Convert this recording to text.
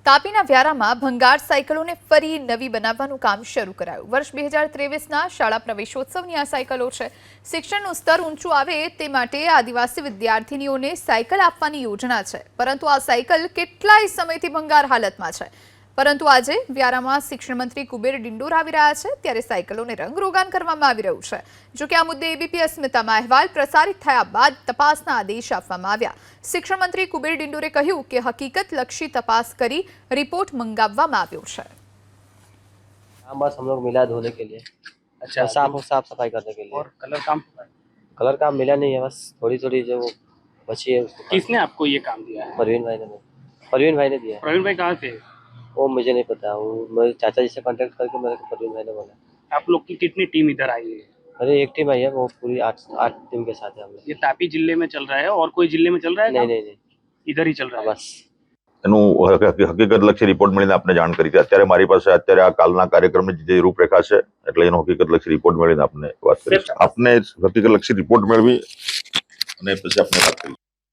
તાપીના વ્યારામાં ભંગાર સાયકલોને ફરી નવી બનાવવાનું કામ શરૂ કરાયું। વર્ષ 2023ના શાળા પ્રવેશોત્સવની આ સાયકલો છે। શિક્ષણનું સ્તર ઊંચું આવે તે માટે આદિવાસી વિદ્યાર્થીનીઓને સાયકલ આપવાની યોજના છે, પરંતુ આ સાયકલ કેટલાય સમયથી ભંગાર હાલતમાં છે। પરંતુ આજે વ્યારામાં શિક્ષણ મંત્રી કુબેર ડિંડોર આવી રહ્યા છે, ત્યારે સાયકલોને રંગરોગાન કરવામાં આવી રહ્યું છે। જો કે આ મુદ્દે એબીપી અસ્મિતામાં અહેવાલ પ્રસારિત થયા બાદ તપાસના આદેશ આપવામાં આવ્યા। શિક્ષણ મંત્રી કુબેર ડિંડોરે કહ્યું કે હકીકતલક્ષી તપાસ કરી रिपोर्ट मंगावવામાં આવ્યો છે। बस हम लोग मिला धोने के लिए, अच्छा साफ सफाई करने के लिए। और कलर काम मिला नहीं है, बस थोड़ी जो बची है। किसने आपको ये काम दिया है? परवीन भाई ने दिया। प्रवीण भाई कहाँ से? वो मुझे नहीं पता, वो मेरे चाचा जी से कांटेक्ट करके मेरे को परवीन भाई ने बोला। आप लोग की कितनी टीम इधर आई है? अरे एक टीम आई है, वो पूरी 8 टीम के साथ है हम लोग। ये तापी जिले में चल रहा है और कोई जिले में चल रहा है? नहीं, इधर ही चल रहा है बस। હકીકતલક્ષી રિપોર્ટ મળીને આપને જાણ કરી છે। અત્યારે મારી પાસે અત્યારે આ કાલના કાર્યક્રમની જે રૂપરેખા છે, એટલે એનો હકીકતલક્ષી રિપોર્ટ મળીને આપને વાત કરીશ। આપને હકીકતલક્ષી રિપોર્ટ મેળવી અને પછી આપને વાત કરીશ।